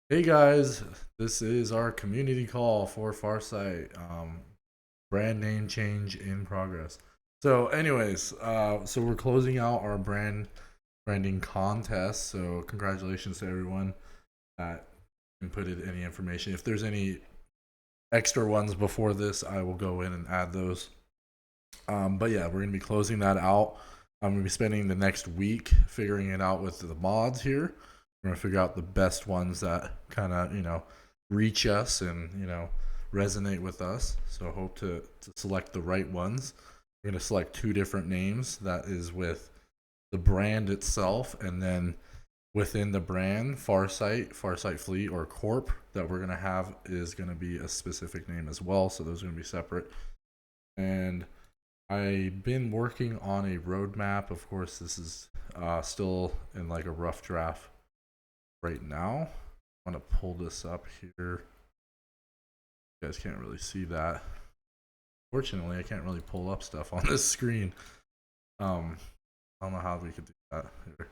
Hey guys, this is our community call for Farsite. Brand name change in progress. So we're closing out our branding contest. So congratulations to everyone that inputted any information. If there's any extra ones before this, I will go in and add those. But yeah, we're gonna be closing that out. I'm gonna be spending the next week figuring it out with the mods here. We're gonna figure out the best ones that kind of reach us and resonate with us. So hope to select the right ones. We're gonna select two different names. That is with the brand itself, and then within the brand, Farsite Fleet or Corp that we're gonna have is gonna be a specific name as well. So those are gonna be separate. And I've been working on a roadmap. Of course, this is still in like a rough draft right now. I'm gonna pull this up here. You guys can't really see that. Fortunately, I can't really pull up stuff on this screen. I don't know how we could do that here.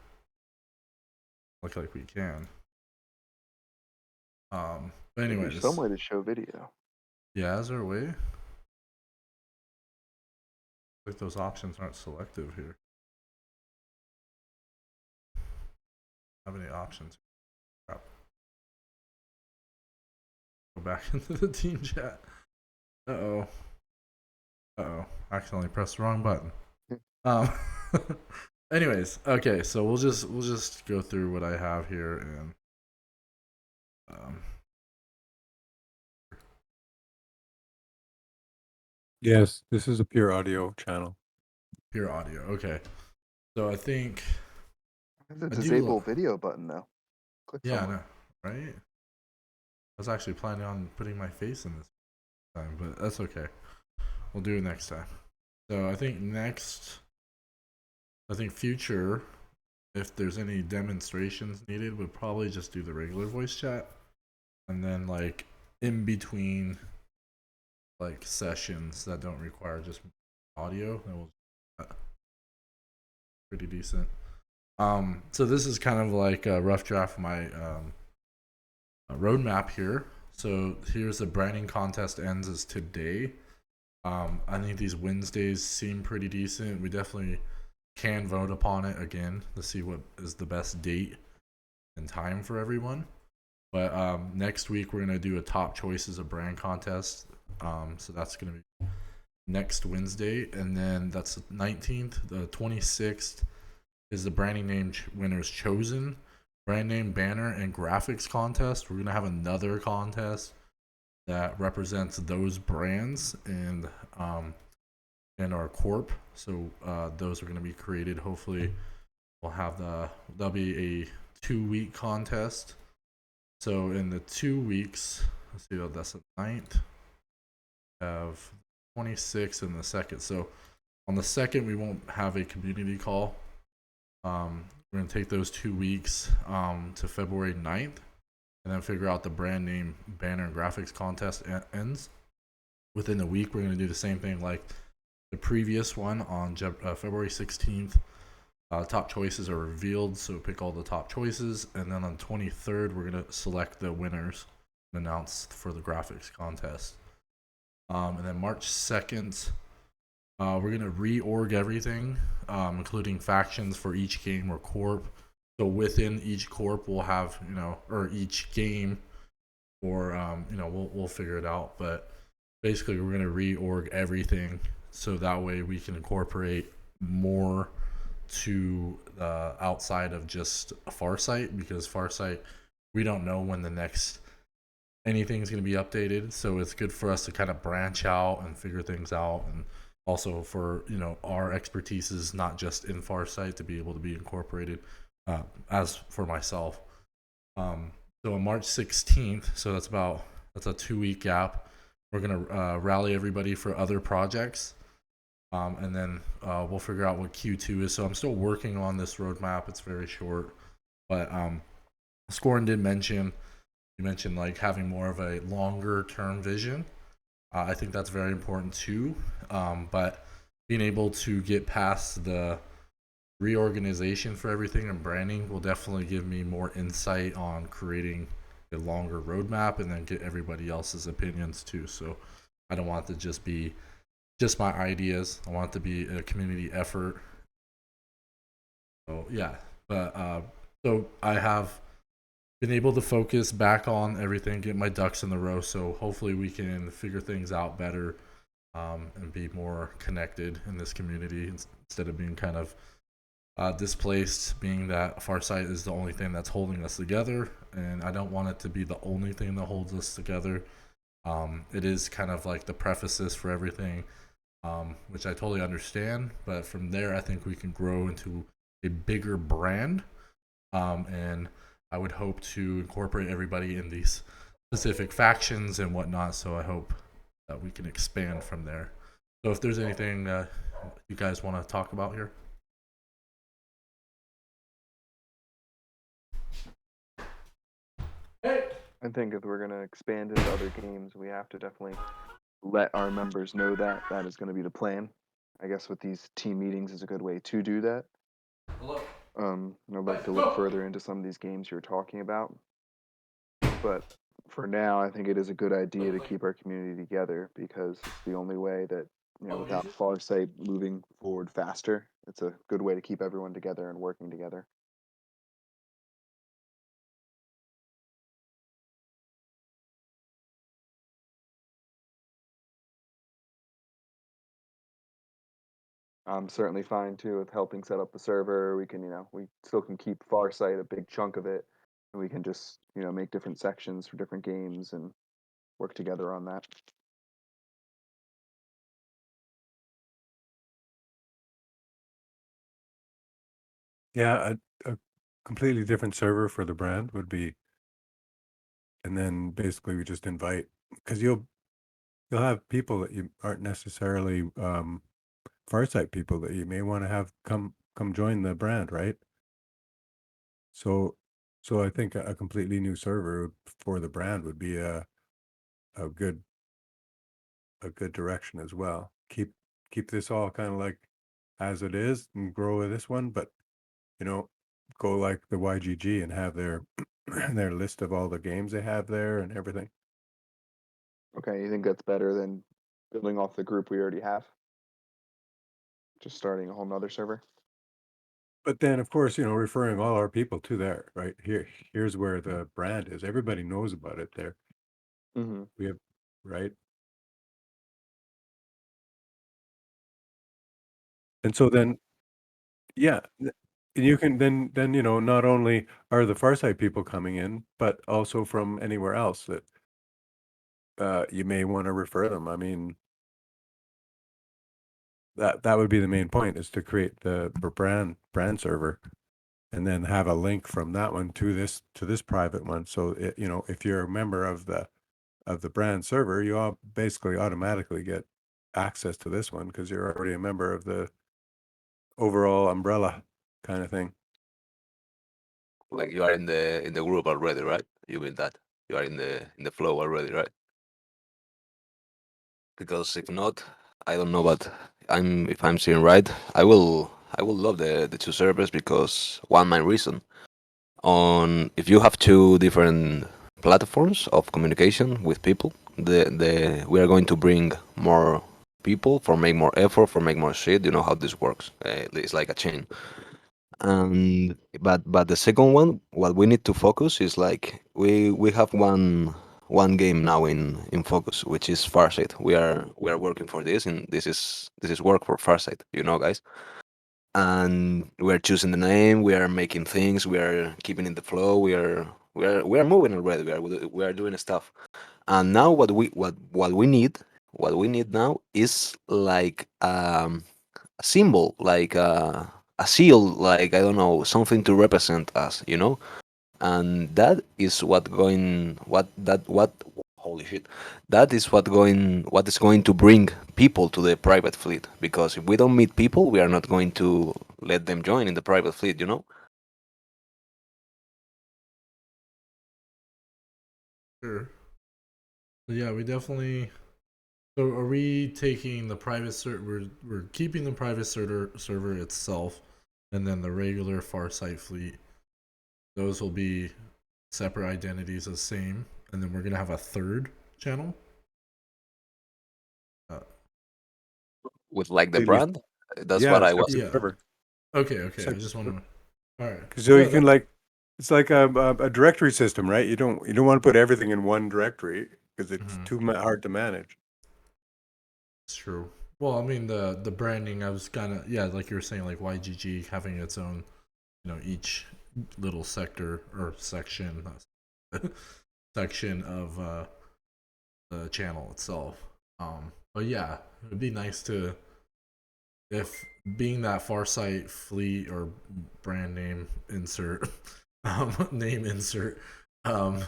Look like we can. But There's anyways, some way to show video. yeah, is there a way? Like those options aren't selective here. Have any options? Crap. Go back into the team chat. Uh oh. Accidentally pressed the wrong button. Um. Anyways, okay, so we'll just go through what I have here and um. Yes, this is a pure audio channel. Pure audio. Okay, so I think There's a I do. disable video button now. Click Yeah, I somewhere. know, right? I was actually planning on putting my face in this time, but that's okay. We'll do it next time. So I think future, if there's any demonstrations needed, would probably just do the regular voice chat, and then like in between like sessions that don't require just audio, then we'll pretty decent. So this is kind of like a rough draft of my roadmap here. So here's the branding contest ends is today. I think these Wednesdays seem pretty decent. We definitely can vote upon it again to see what is the best date and time for everyone. But next week we're gonna do a top choices of brand contest. So that's gonna be next Wednesday, and then that's the 19th. The 26th is the branding name winners chosen. Brand name, banner, and graphics contest. We're gonna have another contest that represents those brands and our corp. So those are going to be created. Hopefully, we'll have that'll be a 2 week contest. So in the 2 weeks, let's see, that's the 9th, have 26th and the second. So on the second, we won't have a community call. We're gonna take those 2 weeks to February 9th, and then figure out the brand name, banner, and graphics contest ends. Within the week, we're gonna do the same thing like the previous one on February 16th. Top choices are revealed, so pick all the top choices, and then on 23rd, we're gonna select the winners and announce for the graphics contest. And then March 2nd, we're gonna reorg everything, including factions for each game or corp. So within each corp, we'll have or each game, or we'll figure it out. But basically, we're gonna reorg everything so that way we can incorporate more to outside of just Farsite, because Farsite, we don't know when the next anything's going to be updated, so it's good for us to kind of branch out and figure things out, and also for our expertise is not just in Farsite to be able to be incorporated as for myself. So on March 16th, so that's a 2 week gap, we're going to rally everybody for other projects. And then we'll figure out what Q2 is. So I'm still working on this roadmap. It's very short, but Scorin did mention, you mentioned like having more of a longer term vision. I think that's very important too. But being able to get past the reorganization for everything and branding will definitely give me more insight on creating a longer roadmap and then get everybody else's opinions too. So I don't want it to just be just my ideas. I want it to be a community effort. So yeah, but so I have been able to focus back on everything, get my ducks in the row. So hopefully we can figure things out better, and be more connected in this community instead of being kind of displaced, being that Farsite is the only thing that's holding us together. And I don't want it to be the only thing that holds us together. It is kind of like the prefaces for everything, which I totally understand. But from there, I think we can grow into a bigger brand. And I would hope to incorporate everybody in these specific factions and whatnot. So I hope that we can expand from there. So if there's anything you guys want to talk about here. I think if we're gonna expand into other games, we have to definitely let our members know that that is going to be the plan. I guess with these team meetings is a good way to do that. Hello. I'd like to look further into some of these games you're talking about, but for now, I think it is a good idea to keep our community together because it's the only way that without Farsight moving forward faster, it's a good way to keep everyone together and working together. I'm certainly fine too with helping set up the server. We can, we still can keep Farsight a big chunk of it, and we can just, make different sections for different games and work together on that. Yeah, a completely different server for the brand would be, and then basically we just invite, because you'll have people that you aren't necessarily Farsight people that you may want to have come join the brand, right? So so I think a completely new server for the brand would be a good a good direction as well. Keep this all kind of like as it is and grow with this one, but you know, go like the YGG and have their their list of all the games they have there and everything. Okay, you think that's better than building off the group we already have? Just starting a whole nother server? But then, of course, referring all our people to there, right? Here's where the brand is. Everybody knows about it there. Mm-hmm. We have, right? And so then, yeah, and you can then not only are the Farsight people coming in, but also from anywhere else that you may want to refer them. I mean, that would be the main point is to create the brand server and then have a link from that one to this private one. So if you're a member of the brand server, you all basically automatically get access to this one because you're already a member of the overall umbrella kind of thing. Like you are in the group already, right? You mean that you are in the flow already, right? Because if not, I don't know, but I'm if I'm seeing right, I will love the two servers because one main reason on if you have two different platforms of communication with people, the we are going to bring more people for make more effort for make more shit. You know how this works. It's like a chain. And but the second one, what we need to focus is like we have one game now in focus, which is Farsight. We are working for this, and this is work for Farsight, guys. And we are choosing the name, we are making things, we are keeping in the flow, we are moving already, we are doing stuff. And now what we need now is like a symbol, like a seal, like I don't know, something to represent us. And that is what holy shit, what is going to bring people to the private fleet. Because if we don't meet people, we are not going to let them join in the private fleet. Sure. Yeah, we definitely. So are we taking the private server? We're keeping the private server itself, and then the regular Farsight fleet. Those will be separate identities the same, and then we're gonna have a third channel. With like the Completely- brand. That's yeah, what I separate was. Yeah. server. Okay. I Separate just want to. All right. So Yeah, you can like, it's like a directory system, right? You don't want to put everything in one directory because it's Mhm. too hard to manage. It's true. Well, I mean the branding. I was kind of like you were saying, like YGG having its own, each little sector or section, section of the channel itself. But yeah, it would be nice to, if being that Farsite Fleet or brand name insert, name insert, um,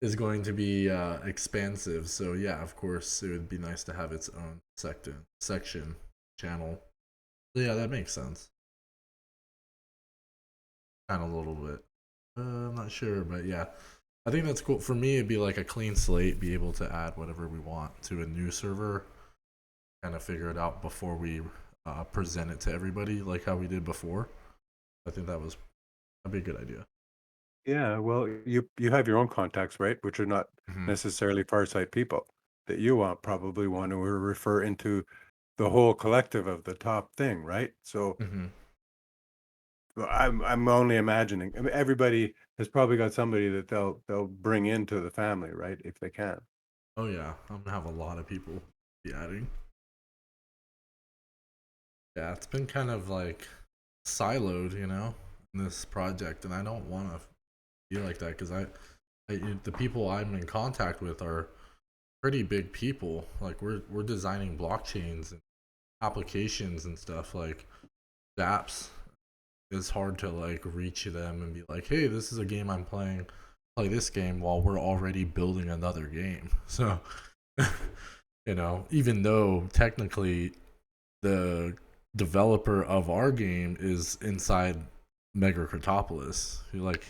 is going to be expansive. So yeah, of course, it would be nice to have its own section channel. So yeah, that makes sense. Kind of a little bit. I'm not sure, but yeah, I think that's cool. For me, it'd be like a clean slate, be able to add whatever we want to a new server, kind of figure it out before we present it to everybody, like how we did before. I think that'd be a good idea. Yeah, well, you have your own contacts, right? Which are not Mhm. necessarily Farsight people that you probably want to refer into the whole collective of the top thing, right? So Mhm. well, I'm only imagining. I mean, everybody has probably got somebody that they'll bring into the family, right? If they can. Oh yeah, I'm gonna have a lot of people be adding. Yeah, it's been kind of like siloed, in this project, and I don't want to feel like that because the people I'm in contact with are pretty big people. Like we're designing blockchains and applications and stuff like apps. It's hard to like reach them and be like, hey, this is a game I'm playing. Play this game while we're already building another game. So, even though technically the developer of our game is inside Mega Crotopolis,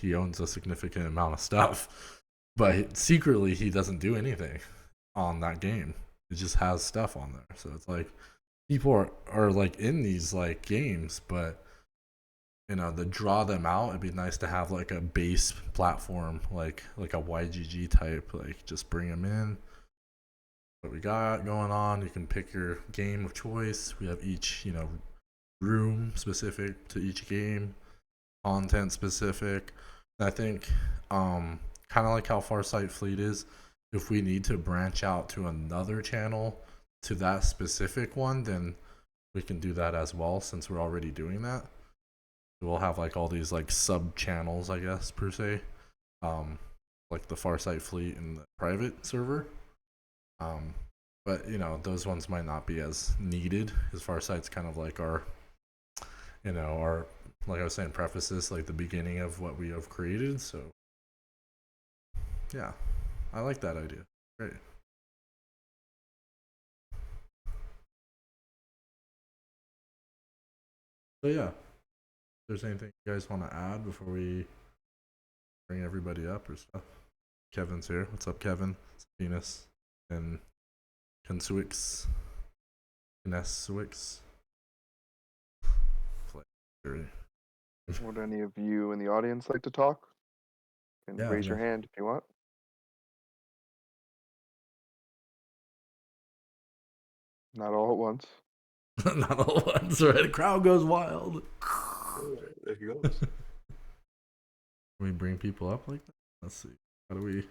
he owns a significant amount of stuff, but secretly he doesn't do anything on that game. It just has stuff on there. So it's like people are like in these like games, but to draw them out, it'd be nice to have like a base platform, like a YGG type, like just bring them in. What we got going on, you can pick your game of choice. We have each, room specific to each game, content specific. And I think, kind of like how Farsight Fleet is, if we need to branch out to another channel to that specific one, then we can do that as well since we're already doing that. We'll have like all these like sub channels, I guess, per se, like the Farsight Fleet and the private server. But those ones might not be as needed because Farsight's kind of like our like I was saying, prefaces, like the beginning of what we have created. So yeah, I like that idea. Great. So yeah, if there's anything you guys want to add before we bring everybody up or stuff. Kevin's here. What's up, Kevin? Venus and Kensuix. Would any of you in the audience like to talk? You can Yeah, raise yeah. your hand if you want. Not all at once. Not all at once, right? The crowd goes wild. There he goes. Can we bring people up like that? Let's see. How do we?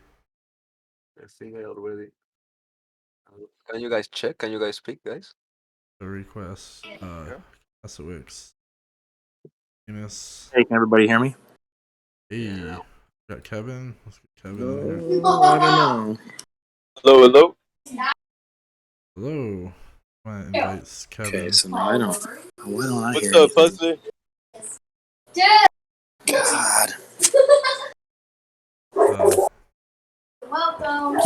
Can you guys check? Can you guys speak, guys? The request. Yeah. SOX. Venus. Hey, can everybody hear me? Hey. Got Kevin. Let's get Kevin No, in here. I don't know. Hello. Hello. I want to invite Kevin. Okay, so now I don't. Why don't I What's hear up, anything? Pussy? God. Welcome.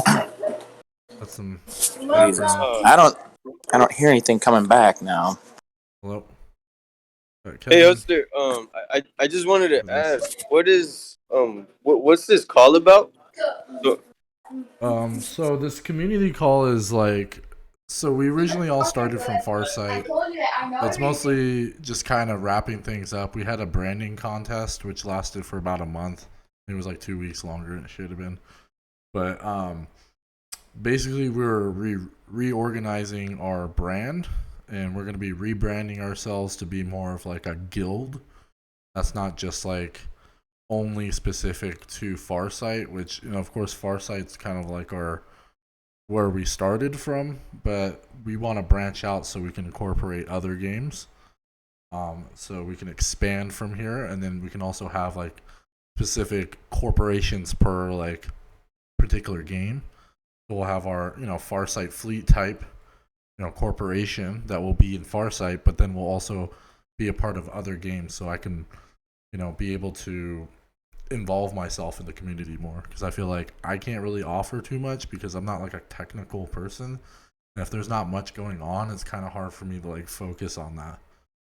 That's some Jesus. background. I don't hear anything coming back now. Hello. Kevin. Hey, Hustler. I just wanted to ask, what's this call about? So this community call is like, so we originally all started from Farsight. It's mostly just kind of wrapping things up. We had a branding contest which lasted for about a month. It was like 2 weeks longer than it should have been. But basically, we're reorganizing our brand, and we're going to be rebranding ourselves to be more of like a guild. That's not just like only specific to Farsite, which, you know, of course, Farsite's kind of like our where we started from, but we want to branch out so we can incorporate other games. So we can expand from here, and then we can also have like specific corporations per like particular game. So we'll have our, you know, Farsite Fleet type, you know, corporation that will be in Farsite, but then we'll also be a part of other games, so I can, you know, be able to involve myself in the community more, because I feel like I can't really offer too much because I'm not like a technical person. And if there's not much going on, it's kind of hard for me to like focus on that.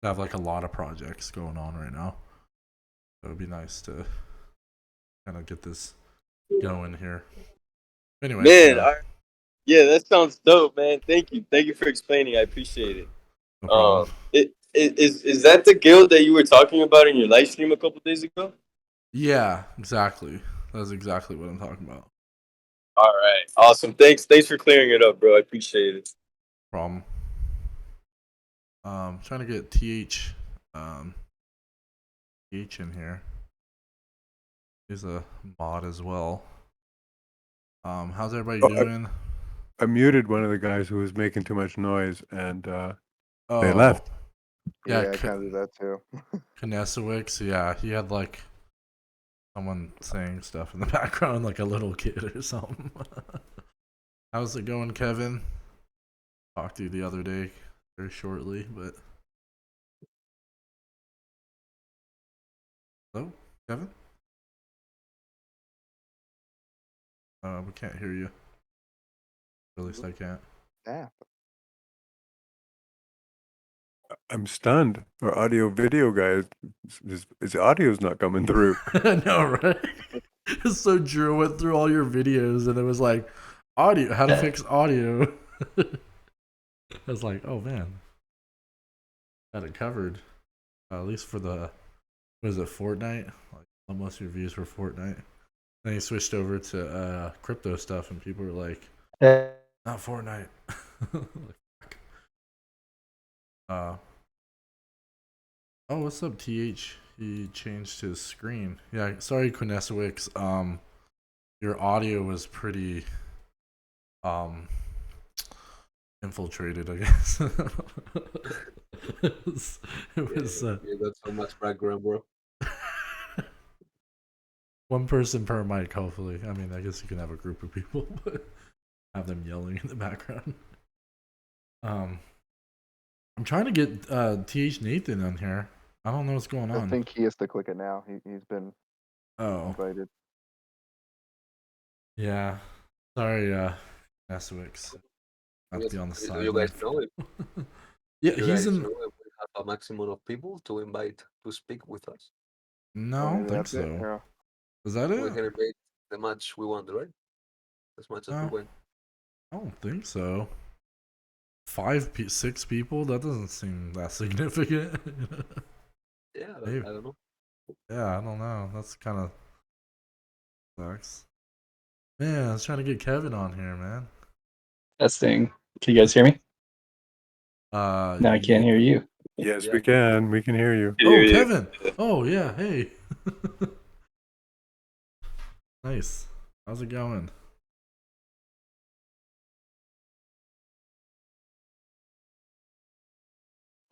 I have like a lot of projects going on right now. So it'd be nice to kind of get this going here. Anyway, Man, yeah, that sounds dope, man. Thank you for explaining. I appreciate it. no problem. Is that the guild that you were talking about in your live stream a couple days ago? Yeah, exactly. That's exactly what I'm talking about. All right, awesome. Thanks for clearing it up, bro. I appreciate it. Problem. Trying to get TH in here. He's a mod as well. How's everybody doing? I muted one of the guys who was making too much noise, and Oh, they left. Yeah, Yeah, I kind of do that too. Kinesowicz, yeah, he had like someone saying stuff in the background, like a little kid or something. How's it going, Kevin? Talked to you the other day, very shortly, but hello, Kevin? We can't hear you. At least I can't. Yeah. I'm stunned. Our audio video guy, his audio's not coming through. I know, right? It's so Drew went through all your videos and it was like audio, how to fix audio. I was like, oh man, got it covered. At least for the, what is it, Fortnite? Like almost your views for Fortnite. Then he switched over to crypto stuff and people were like, not Fortnite. Like, oh, what's up, TH? He changed his screen. Yeah, sorry, Kinesowicz. Your audio was pretty infiltrated, I guess. it was You got so much background, bro. one person per mic, hopefully. I mean, I guess you can have a group of people, but have them yelling in the background. I'm trying to get TH Nathan on here. I don't know what's going on. I think he has to click it now. He's been invited. Yeah. Sorry, Neswix. Not to be on the Do you guys know it? Yeah, You he's guys in. know if we have a maximum of people to invite to speak with us? No, I Oh, don't maybe think that's it. so. Here. Is that We it? can invite the much we want, right? As much as we No, want. I don't think so. 6 people? That doesn't seem that significant. Yeah, I Maybe. don't know. Yeah, I don't know. That's kind of sucks. Man, I was trying to get Kevin on here, man. Testing. Can you guys hear me? No, I can't hear you. Yes, Yeah. we can. We can hear you. Oh, Kevin. Oh, yeah. Hey. Nice. How's it going?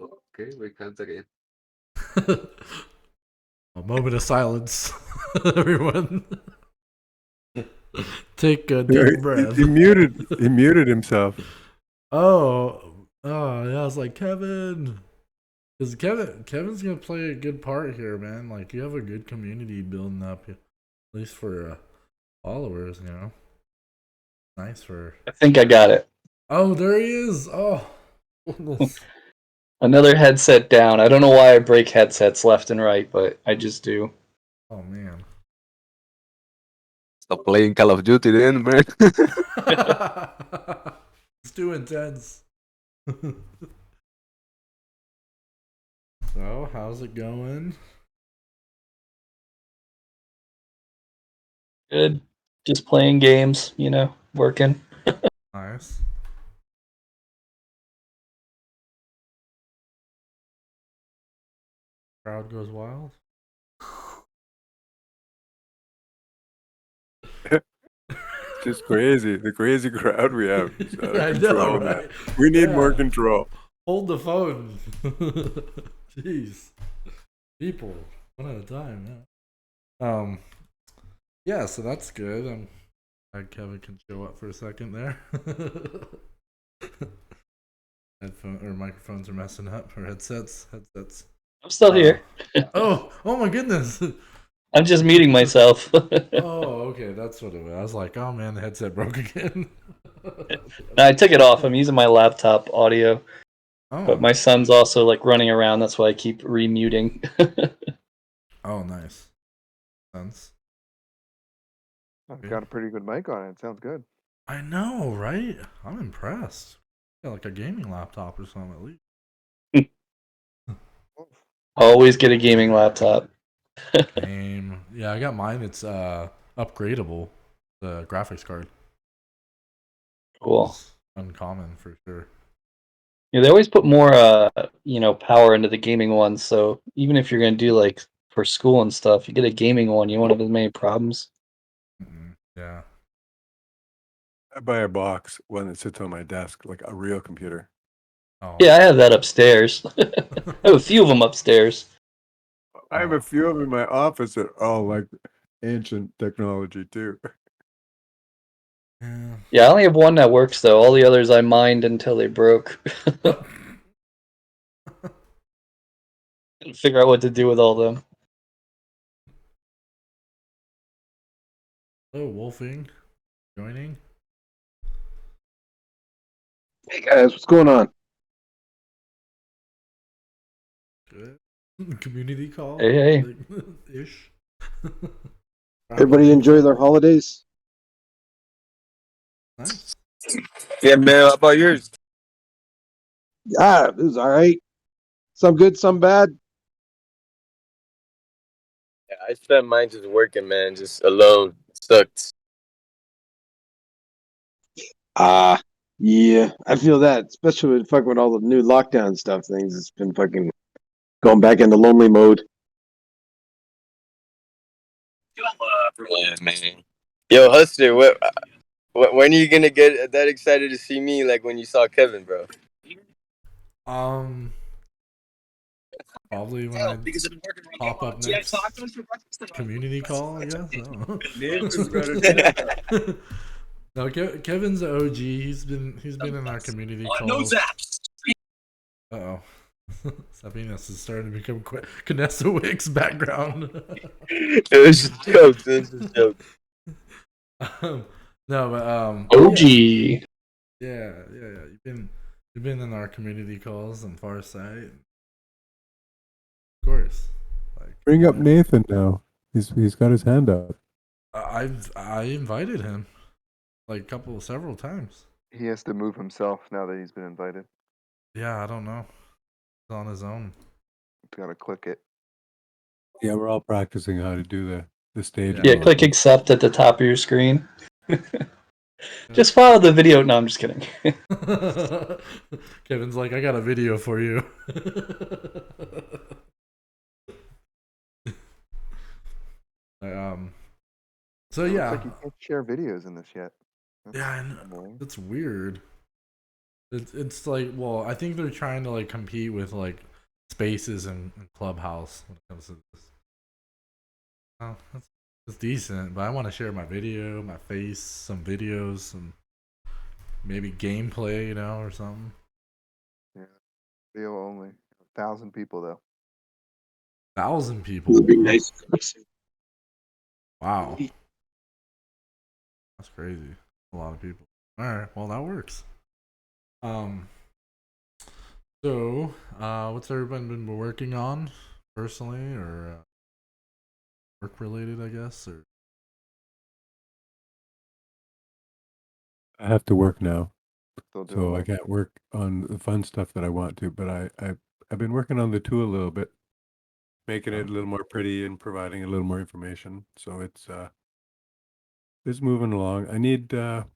Okay, we can't again. A moment of silence, everyone. Take a deep breath. He muted himself. Oh, yeah. I was like, Kevin, because Kevin's gonna play a good part here, man. Like, you have a good community building up, at least for followers. You know, nice for. I think I got it. Oh, there he is. Oh, goodness. Another headset down. I don't know why I break headsets left and right, but I just do. Oh man. Stop playing Call of Duty then, man. It's too intense. So, how's it going? Good. Just playing games, you know, working. Nice. Crowd goes wild. Just crazy. The crazy crowd we have is out of I know, control, man. right? We need more Yeah. control. Hold the phone. Jeez. People, one at a time, yeah. Yeah, so that's good. Glad Kevin can show up for a second there. Headphone or microphones are messing up, or headsets. I'm still here. Oh my goodness. I'm just muting myself. Oh, okay, that's what it was. I was like, oh man, the headset broke again. I took it off. I'm using my laptop audio, Oh, but my son's also like running around. That's why I keep remuting. oh, nice. Sense. I've got a pretty good mic on it. It sounds good. I know, right? I'm impressed. Yeah, like a gaming laptop or something at least. Always get a gaming laptop. Game. Yeah, I got mine. It's upgradable. The graphics card. Cool. It's uncommon for sure. Yeah, they always put more, power into the gaming ones. So even if you're gonna do like for school and stuff, you get a gaming one, you won't have as many problems. Yeah. I buy a box, one that sits on my desk, like a real computer. Oh. Yeah, I have that upstairs. I have a few of them upstairs. I have a few of them in my office that are all like ancient technology too. Yeah. Yeah, I only have one that works though. All the others I mined until they broke. Figure out what to do with all them. Hello, Wolfing. Joining. Hey guys, what's going on? Good. Community call. Hey. Like, ish. Everybody enjoy their holidays? Nice. Yeah, man. How about yours? Yeah, it was all right. Some good, some bad. Yeah, I spent mine just working, man, just alone. It sucked. Yeah, I feel that, especially with all the new lockdown stuff things. It's been fucking going back into lonely mode. Yeah, man. Yo, Hustler, when are you gonna get that excited to see me? Like when you saw Kevin, bro? Probably when I pop up next community call, I guess. No, Kevin's an OG. He's been in our community calls. Uh-oh. Sabinas is starting to become Canessa Wick's background. It was just jokes. It was just jokes. No, but OG. Yeah. You've been in our community calls on Farsite. Of course. Like, Bring up Nathan now. He's got his hand up. I invited him like several times. He has to move himself now that he's been invited. Yeah, I don't know. He's on his own. Gotta click it. Yeah, we're all practicing how to do the stage. Yeah, click accept at the top of your screen. Just follow the video. No, I'm just kidding. Kevin's like, I got a video for you. So yeah, Looks like you can't share videos in this yet. yeah, I know. That's weird. It's like, well, I think they're trying to like compete with like Spaces and Clubhouse when it comes to this. Oh, that's decent, but I want to share my video, my face, some videos, some maybe gameplay, or something. Yeah, video only. 1,000 people though. 1,000 people. It'll be nice. Wow, that's crazy. A lot of people. All right, well that works. So, what's everybody been working on personally or work related, I guess, or? I have to work now, Still doing so I work. can't work on the fun stuff that I want to. But I've been working on the tool a little bit, making it a little more pretty and providing a little more information. So it's it's moving along. I need a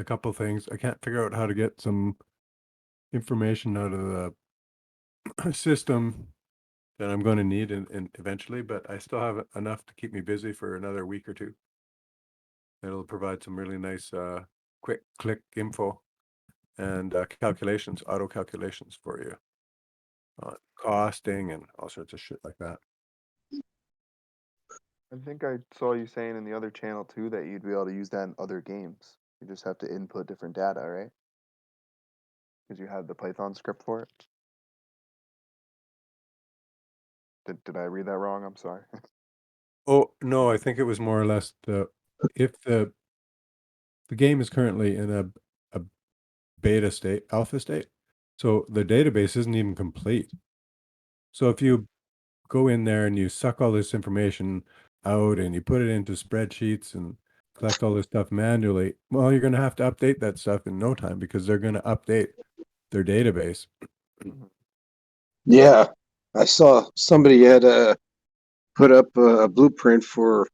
couple things. I can't figure out how to get some information out of the system that I'm going to need in eventually, but I still have enough to keep me busy for another week or two. It'll provide some really nice quick click info and calculations, auto calculations for you on costing and all sorts of shit like that. I think I saw you saying in the other channel too that you'd be able to use that in other games. You just have to input different data, right? Because you have the Python script for it. Did I read that wrong? I'm sorry. Oh no, I think it was more or less if the game is currently in a beta state, alpha state, so the database isn't even complete. So if you go in there and you suck all this information out and you put it into spreadsheets and collect all this stuff manually, well, you're going to have to update that stuff in no time because they're going to update their database. Yeah, I saw somebody had put up a blueprint for,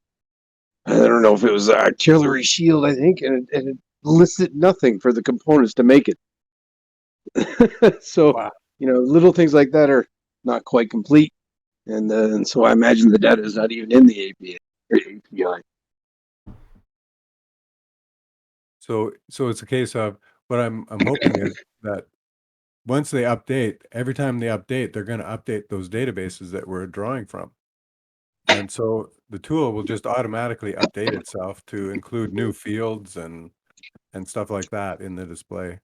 I don't know if it was an artillery shield, I think, and it listed nothing for the components to make it. So, Wow. little things like that are not quite complete, and so I imagine the data is not even in the API. So it's a case of what I'm hoping is that once they update, every time they update, they're going to update those databases that we're drawing from. And so the tool will just automatically update itself to include new fields and stuff like that in the display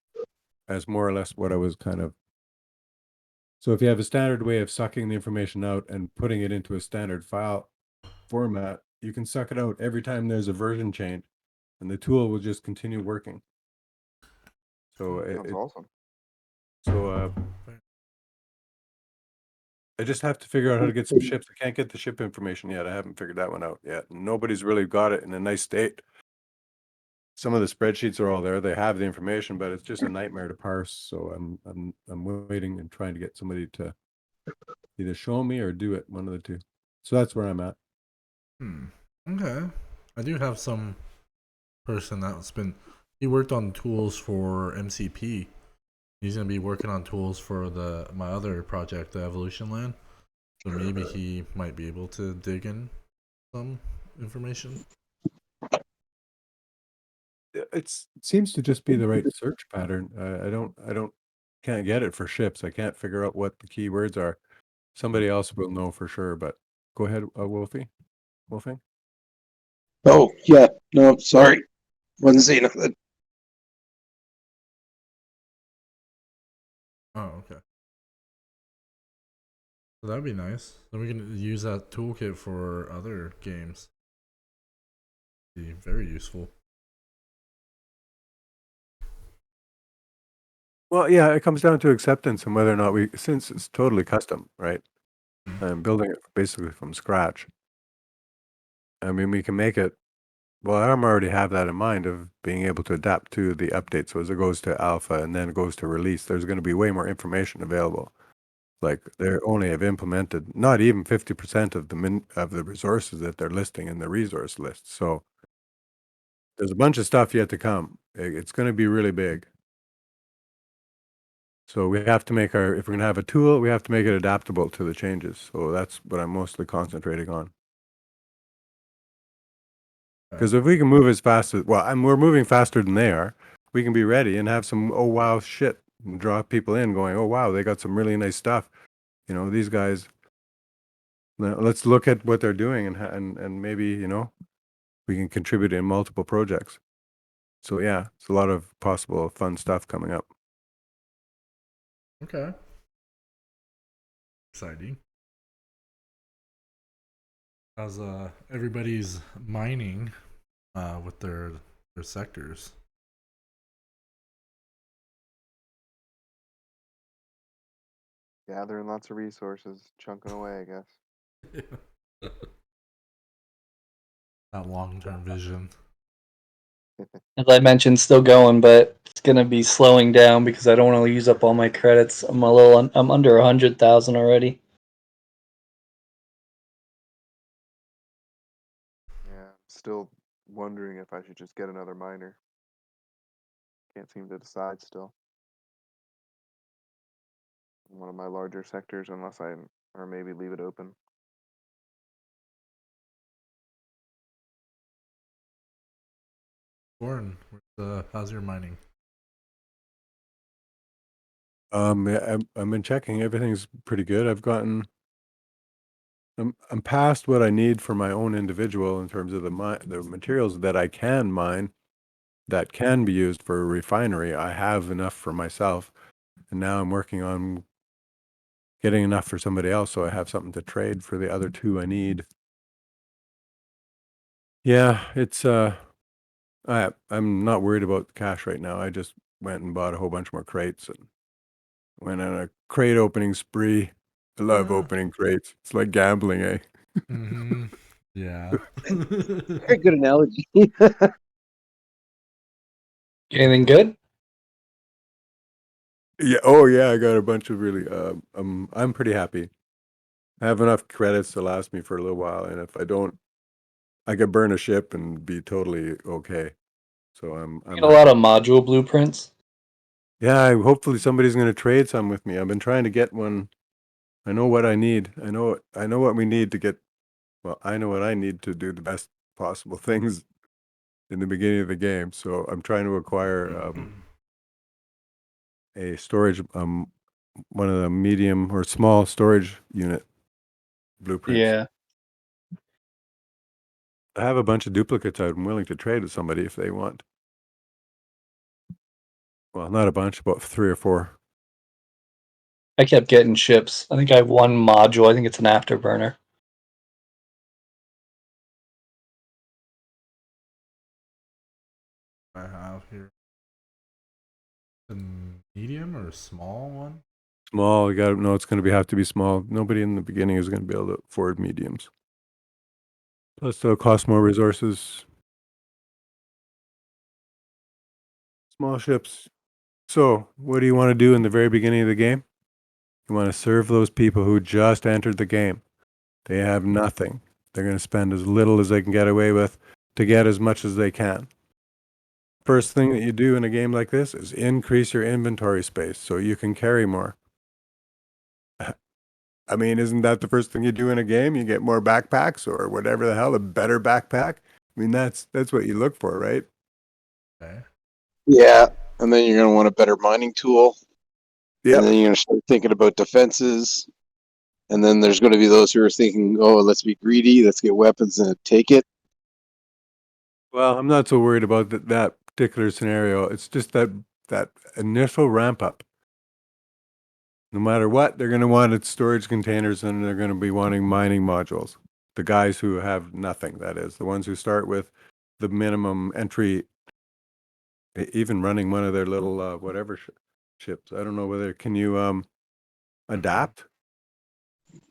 as more or less what I was kind of. So if you have a standard way of sucking the information out and putting it into a standard file format, you can suck it out every time there's a version change and the tool will just continue working. So Sounds awesome. I just have to figure out how to get some ships. I can't get the ship information yet. I haven't figured that one out yet. Nobody's really got it in a nice state. Some of the spreadsheets are all there. They have the information, but it's just a nightmare to parse. So I'm waiting and trying to get somebody to either show me or do it, one of the two. So that's where I'm at. Okay. I do have some person that's he worked on tools for MCP. He's gonna be working on tools for my other project, the Evolution Land. So maybe he might be able to dig in some information. It seems to just be the right search pattern. I can't get it for ships. I can't figure out what the keywords are. Somebody else will know for sure, but go ahead, Wolfing. Oh, yeah. No, sorry. Wasn't saying nothing. Oh, okay. So that'd be nice. Then we can use that toolkit for other games. Be very useful. Well, yeah, it comes down to acceptance and whether or not since it's totally custom, right? I'm building it basically from scratch. I mean, we can make it. Well, I already have that in mind of being able to adapt to the update. So as it goes to alpha and then it goes to release, there's going to be way more information available. Like they only have implemented not even 50% of the resources that they're listing in the resource list. So there's a bunch of stuff yet to come. It's going to be really big. So we have to make if we're going to have a tool, we have to make it adaptable to the changes. So that's what I'm mostly concentrating on. Because if we can move as fast as, we're moving faster than they are, we can be ready and have some, oh, wow, shit, and draw people in going, oh, wow, they got some really nice stuff. These guys, let's look at what they're doing and maybe, we can contribute in multiple projects. So yeah, it's a lot of possible fun stuff coming up. Okay. Exciting. How's everybody's mining with their sectors? Gathering lots of resources, chunking away, I guess. That long-term vision. As I mentioned, still going, but it's gonna be slowing down because I don't want to use up all my credits. I'm I'm under 100,000 already. Yeah, still wondering if I should just get another miner. Can't seem to decide still. One of my larger sectors, unless or maybe leave it open. Warren, how's your mining? Yeah, I've been checking. Everything's pretty good. I'm past what I need for my own individual in terms of the materials that I can mine that can be used for a refinery. I have enough for myself, and now I'm working on getting enough for somebody else, so I have something to trade for the other two I need. Yeah, it's I'm not worried about the cash right now. I just went and bought a whole bunch more crates and went on a crate opening spree. I love Yeah. opening crates. It's like gambling, eh? Mm-hmm. Yeah. Very good analogy. Anything good? Yeah. Oh, yeah. I got a bunch of really. I'm pretty happy. I have enough credits to last me for a little while, and if I don't, I could burn a ship and be totally okay. So I'm Get a lot of module blueprints. Yeah. Hopefully somebody's going to trade some with me. I've been trying to get one. I know what I need. I know what we need to get. Well, I know what I need to do the best possible things in the beginning of the game. So I'm trying to acquire a storage, one of the medium or small storage unit blueprints. Yeah. I have a bunch of duplicates I'm willing to trade with somebody if they want. Well, not a bunch, about 3 or 4. I kept getting ships. I think I have one module. I think it's an afterburner. I have here a medium or a small one. Small, you gotta know it's gonna have to be small. Nobody in the beginning is gonna be able to afford mediums. Plus they'll cost more resources. Small ships. So, what do you want to do in the very beginning of the game? You want to serve those people who just entered the game. They have nothing. They're going to spend as little as they can get away with to get as much as they can. First thing that you do in a game like this is increase your inventory space so you can carry more. I mean, isn't that the first thing you do in a game? You get more backpacks or whatever the hell, a better backpack. I mean, that's what you look for, right? Okay. Yeah, and then you're going to want a better mining tool. Yep. And then you're going to start thinking about defenses. And then there's going to be those who are thinking, oh, let's be greedy, let's get weapons and take it. Well, I'm not so worried about that particular scenario. It's just that initial ramp up. No matter what, they're going to want its storage containers and they're going to be wanting mining modules. The guys who have nothing, that is, the ones who start with the minimum entry, even running one of their little whatever ships. I don't know whether can you adapt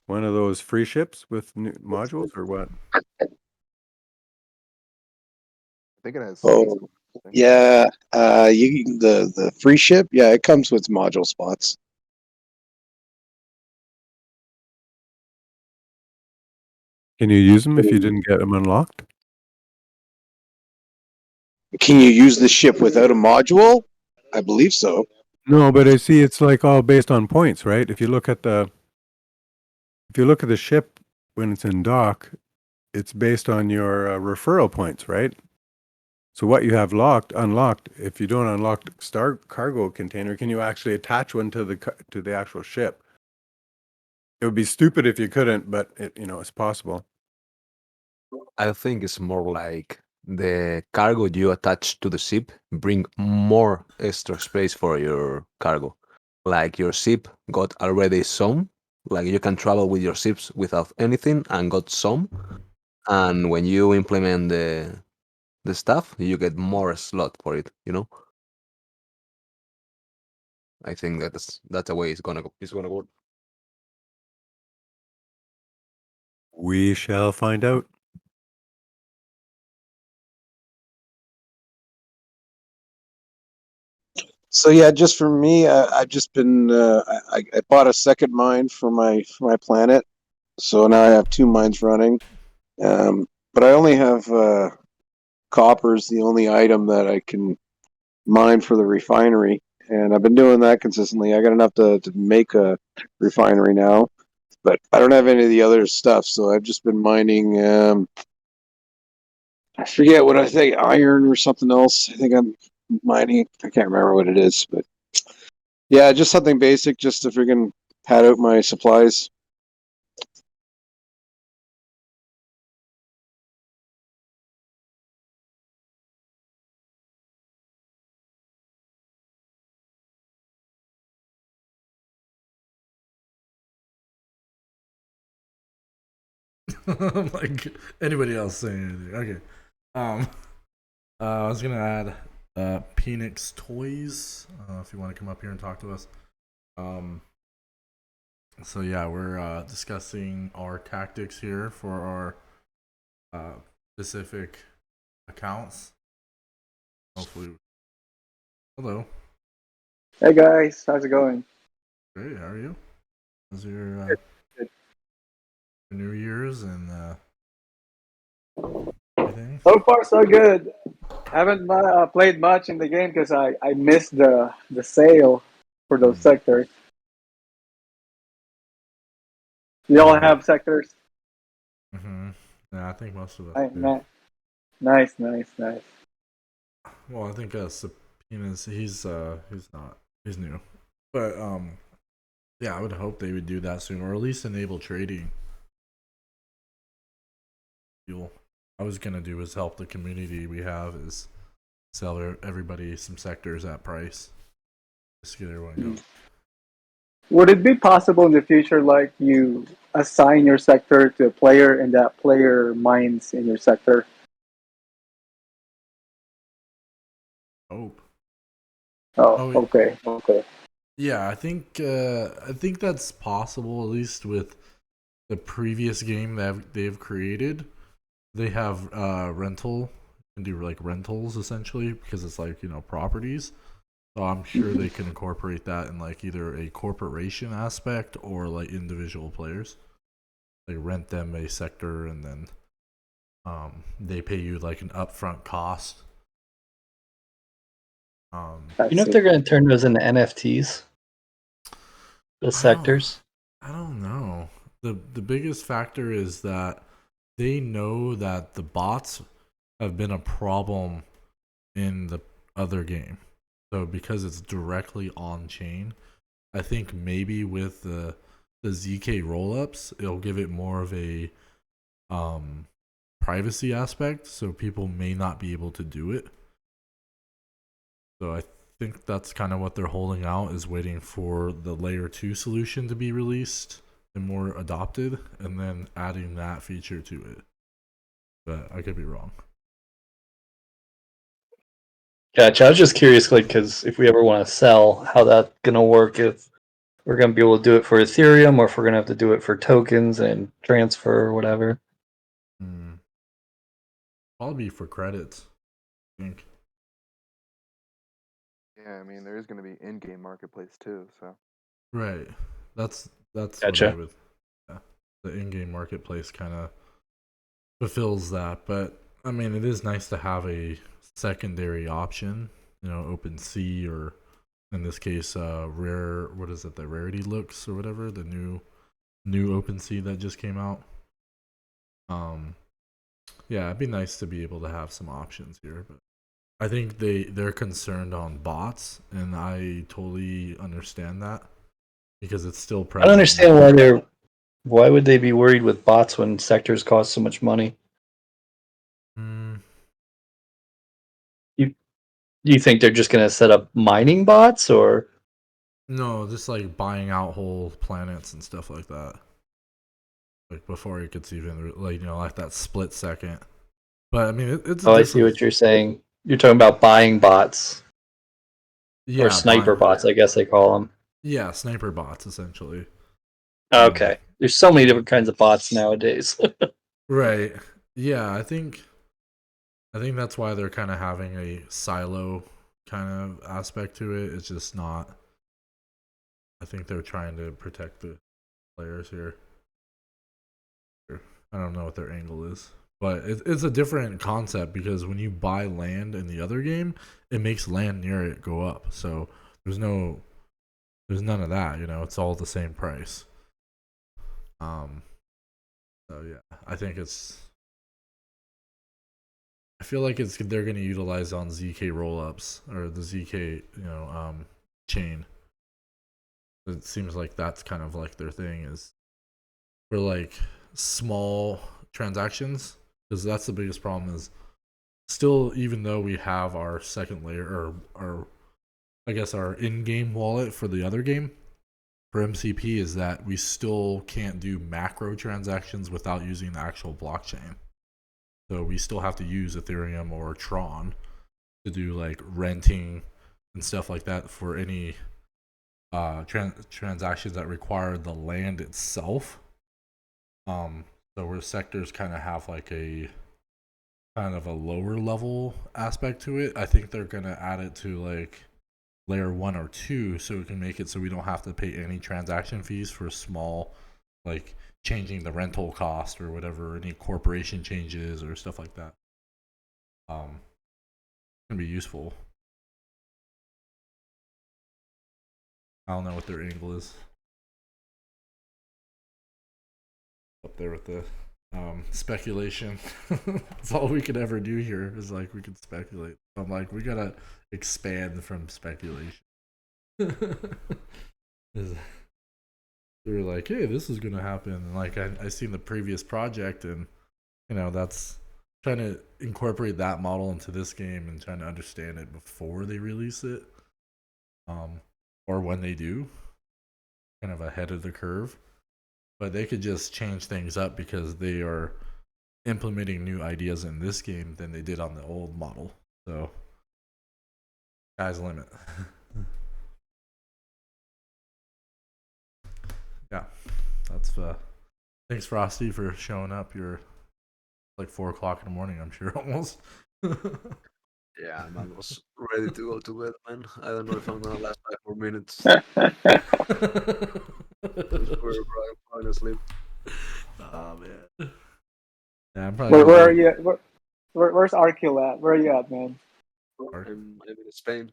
one of those free ships with new modules or what? I think it has. Oh, yeah. The free ship, yeah, it comes with module spots. Can you use them if you didn't get them unlocked? Can you use the ship without a module? I believe so. No, but I see it's like all based on points, right? If you look at the ship when it's in dock, it's based on your referral points, right? So what you have unlocked, if you don't unlock star cargo container, can you actually attach one to the actual ship? It would be stupid if you couldn't, but it's possible. I think it's more like the cargo you attach to the ship bring more extra space for your cargo. Like your ship got already some, like you can travel with your ships without anything and got some. And when you implement the stuff, you get more slot for it, you know? I think that's the way it's gonna work. We shall find out. So yeah, just for me, I've just been I bought a second mine for my planet, so now I have 2 mines running. But I only have copper is the only item that I can mine for the refinery, and I've been doing that consistently. I got enough to make a refinery now, but I don't have any of the other stuff, so I've just been mining. I forget what I think, iron or something else. I think I'm mining. I can't remember what it is, but yeah, just something basic, just to freaking pad out my supplies. Like anybody else saying anything? Okay. I was gonna add Phoenix Toys. If you want to come up here and talk to us. So yeah, we're discussing our tactics here for our specific accounts. Hopefully. Hello. Hey guys, how's it going? Great. How are you? How's your Good. New Year's and everything? So far, so good. Haven't played much in the game because I missed the sale for those sectors. You all have sectors? Mm-hmm. Yeah, I think most of us do. Nice. Well, I think Subpoenas, he's new, but yeah, I would hope they would do that soon, or at least enable trading. I was gonna do is help the community we have is sell everybody some sectors at price, just to get everyone going. Would it be possible in the future, like you assign your sector to a player and that player mines in your sector? Hope. Oh, okay. Yeah, I think that's possible, at least with the previous game that they've created. They have rental, can do like rentals essentially, because it's like, properties. So I'm sure they can incorporate that in like either a corporation aspect or like individual players. They rent them a sector and then they pay you like an upfront cost. You know if they're going to turn those into NFTs? The sectors? I don't know. The biggest factor is that they know that the bots have been a problem in the other game. So because it's directly on chain, I think maybe with the ZK rollups, it'll give it more of a privacy aspect, so people may not be able to do it. So I think that's kind of what they're holding out, is waiting for the layer 2 solution to be released and more adopted, and then adding that feature to it. But I could be wrong. Gotcha. I was just curious, like, because if we ever want to sell, how that's going to work, if we're going to be able to do it for Ethereum or if we're going to have to do it for tokens and transfer or whatever. Probably for credits, I think. Yeah, I mean there is going to be in-game marketplace too, so. Right. That's Gotcha. what I would. Yeah. The in-game marketplace kind of fulfills that, but I mean, it is nice to have a secondary option. OpenSea, or in this case, rare. What is it? The Rarity Looks or whatever. The new OpenSea that just came out. Yeah, it'd be nice to be able to have some options here, but I think they're concerned on bots, and I totally understand that because it's still I present. don't understand why would they be worried with bots when sectors cost so much money? You think they're just going to set up mining bots, or? No, just like buying out whole planets and stuff like that. Like before it gets even like that split second. But I mean, it's. I see what you're saying. You're talking about buying bots. Yeah, or sniper bots, I guess they call them. Yeah, sniper bots essentially. Okay, there's so many different kinds of bots nowadays. Right. Yeah, I think that's why they're kind of having a silo kind of aspect to it. It's just not. I think they're trying to protect the players here. I don't know what their angle is, But it's a different concept because when you buy land in the other game, it makes land near it go up. So there's none of that. It's all the same price. So yeah, I think I feel like they're going to utilize on ZK rollups or the ZK chain. It seems like that's kind of like their thing is for like small transactions, because that's the biggest problem is still, even though we have our second layer or our I guess our in-game wallet for the other game for MCP, is that we still can't do macro transactions without using the actual blockchain. So we still have to use Ethereum or Tron to do like renting and stuff like that for any transactions that require the land itself. So where sectors kind of have like a kind of a lower level aspect to it, I think they're gonna add it to like layer 1 or 2 so we can make it so we don't have to pay any transaction fees for small, like changing the rental cost or whatever, any corporation changes or stuff like that. Can be useful. I don't know what their angle is up there with the speculation. That's all we could ever do here is like we could speculate. I'm like, we gotta expand from speculation. They're like, hey, this is gonna happen. And like I seen the previous project, and that's trying to incorporate that model into this game and trying to understand it before they release it, or when they do, kind of ahead of the curve. But they could just change things up because they are implementing new ideas in this game than they did on the old model. So, sky's the limit. Yeah, that's thanks Frosty for showing up. You're like 4 o'clock in the morning, I'm sure, almost. Yeah, I'm almost ready to go to bed, man. I don't know if I'm gonna last 5 more minutes. I swear, bro, I'm falling asleep. Oh man. Yeah, I'm probably Where are you? Where's Arkil at? Where are you at, man? I'm in Spain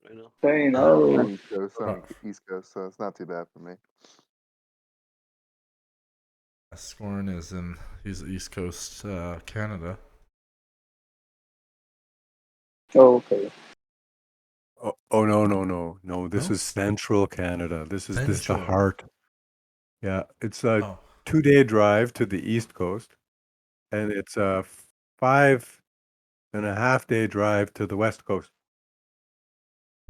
right now. Spain. I'm Oh, East Coast, I'm East Coast, so it's not too bad for me. Scorn is he's East Coast Canada. okay. Oh no. This No? is Central Canada. This is the Central. heart. Yeah, it's a Oh. 2-day drive to the East Coast, and it's a 5.5-day drive to the West Coast.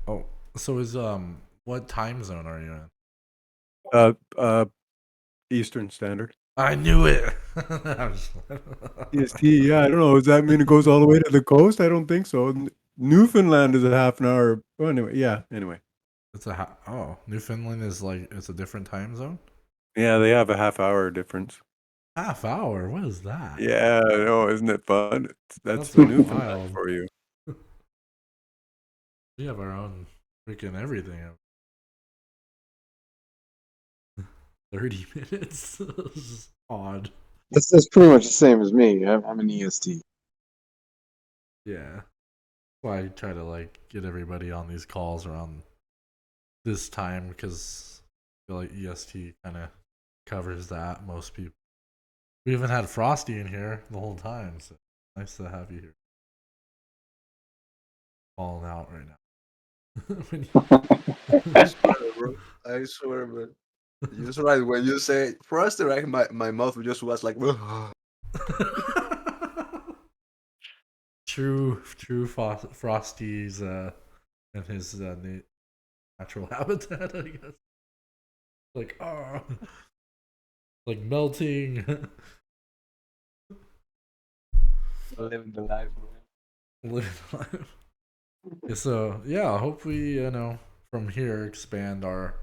Oh, so is what time zone are you in? Eastern Standard. I knew it. EST. Yeah, I don't know. Does that mean it goes all the way to the coast? I don't think so. Newfoundland is a half an hour. Oh, anyway, yeah. Anyway. It's Newfoundland is like it's a different time zone. Yeah, they have a half-hour difference. Half hour? What is that? Yeah, I know. Isn't it fun? That's That's the Newfoundland wild. for you. We have our own freaking everything. 30 minutes. This is odd. That's pretty much the same as me. I'm an EST. Yeah. That's why I try to like get everybody on these calls around this time because I feel like EST kind of covers that. Most people. We haven't had Frosty in here the whole time, so nice to have you here. Falling out right now. I swear, bro. I swear, man. You're right. When you say first, right, my mouth just was like. True Frosty's in his natural habitat, I guess. Like like melting. Living the life, man. Living life. Yeah, so yeah, hopefully from here expand our.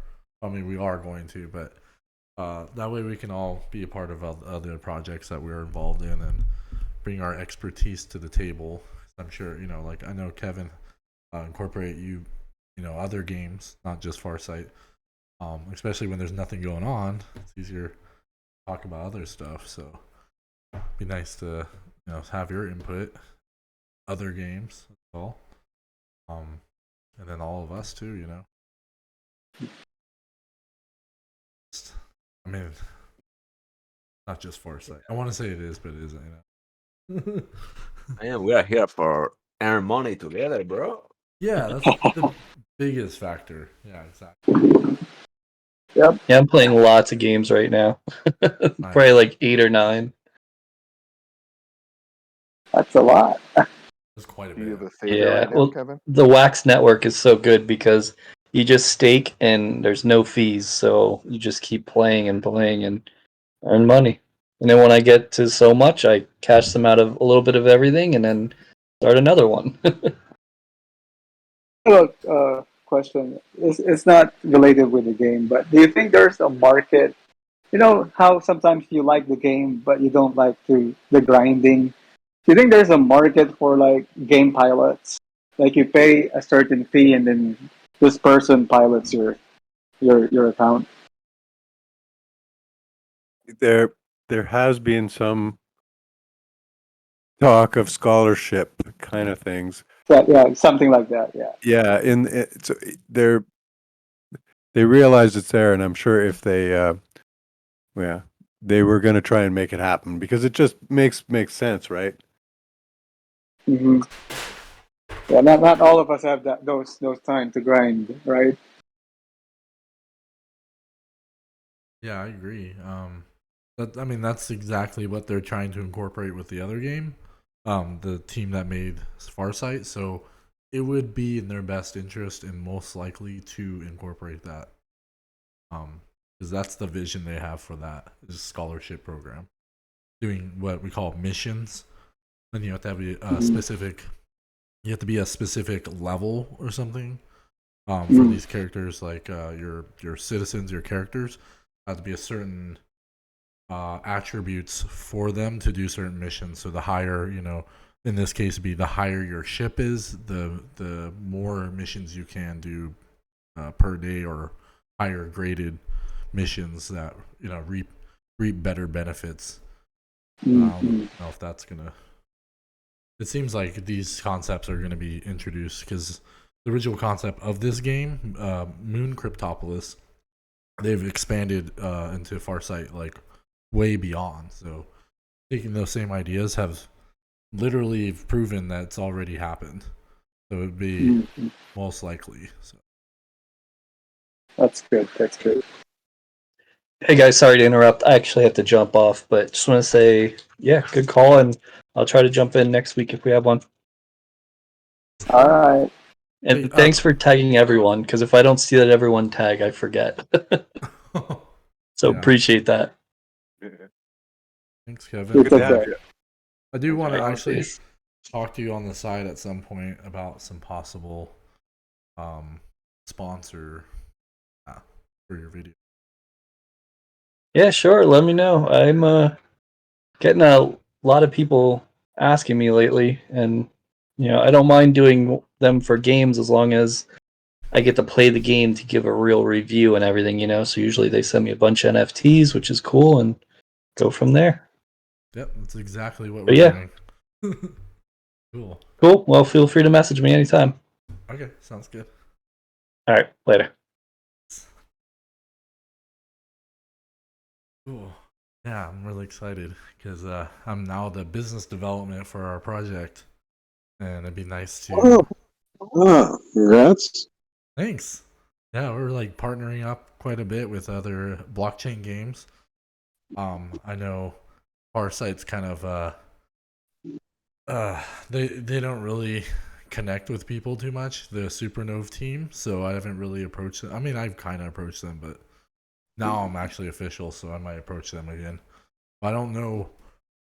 I mean, we are going to, but that way we can all be a part of other projects that we're involved in and bring our expertise to the table. I'm sure like I know Kevin incorporate other games, not just Farsite. Especially when there's nothing going on, it's easier to talk about other stuff. So it'd be nice to have your input, other games as well, and then all of us too. I mean, not just Farsite. I want to say it is, but it isn't. Man, we are here for earn money together, bro. Yeah, that's the biggest factor. Yeah, exactly. Yep. Yeah, I'm playing lots of games right now. Probably like 8 or 9. That's a lot. That's quite a Do you bit. have a favorite Yeah, right now, well, Kevin? the Wax Network is so good because you just stake and there's no fees, so you just keep playing and playing and earn money. And then when I get to so much, I cash them out of a little bit of everything and then start another one. Look, question. It's not related with the game, but do you think there's a market? You know how sometimes you like the game, but you don't like the grinding. Do you think there's a market for like game pilots? Like you pay a certain fee, and then this person pilots your account. There has been some talk of scholarship kind of things. So, yeah, something like that. Yeah. Yeah, so they realize it's there, and I'm sure if they they were going to try and make it happen because it just makes sense, right? hmm Yeah. Not all of us have those time to grind, right? Yeah, I agree. That's exactly what they're trying to incorporate with the other game. The team that made Farsight, so it would be in their best interest and most likely to incorporate that. Because that's the vision they have for that is scholarship program, doing what we call missions. Then you have to have a specific. You have to be a specific level or something. For these characters, like your citizens, your characters, have to be a certain attributes for them to do certain missions. So the higher, in this case, be the higher your ship is, the more missions you can do per day, or higher graded missions that reap better benefits. I don't know if that's gonna. It seems like these concepts are gonna be introduced because the original concept of this game, Moon Cryptopolis, they've expanded into Farsight like way beyond. So taking those same ideas have literally proven that it's already happened. So it would be most likely. So. That's good. That's good. Hey guys, sorry to interrupt. I actually have to jump off, but just want to say, yeah, good call, and I'll try to jump in next week if we have one. All right. And Hey, thanks for tagging everyone, because if I don't see that everyone tag, I forget. So Yeah. appreciate that. Thanks, Kevin. It's okay. I do want to Okay. actually talk to you on the side at some point about some possible sponsor for your video. Yeah, sure. Let me know. I'm getting a lot of people asking me lately, and I don't mind doing them for games as long as I get to play the game to give a real review and everything. So usually they send me a bunch of NFTs, which is cool, and go from there. Yep, that's exactly what But we're yeah. doing. Cool. Well, feel free to message me anytime. Okay, sounds good. All right, later. Cool. Yeah, I'm really excited because I'm now the business development for our project, and it'd be nice to. Congrats. Thanks. Yeah, we're like partnering up quite a bit with other blockchain games. I know Farsight's kind of they don't really connect with people too much, the Supernova team, so I haven't really approached them. I mean, I've kind of approached them, but now I'm actually official, so I might approach them again. I don't know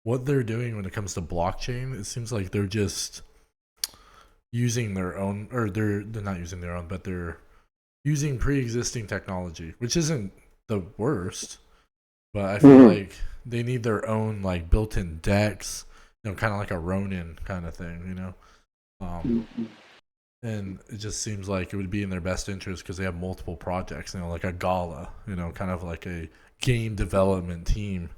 what they're doing when it comes to blockchain. It seems like they're just using their own, or they're not using their own, but they're using pre-existing technology, which isn't the worst, but I feel like they need their own like built-in decks, kind of like a Ronin kind of thing, and it just seems like it would be in their best interest because they have multiple projects, like a Gala, kind of like a game development team.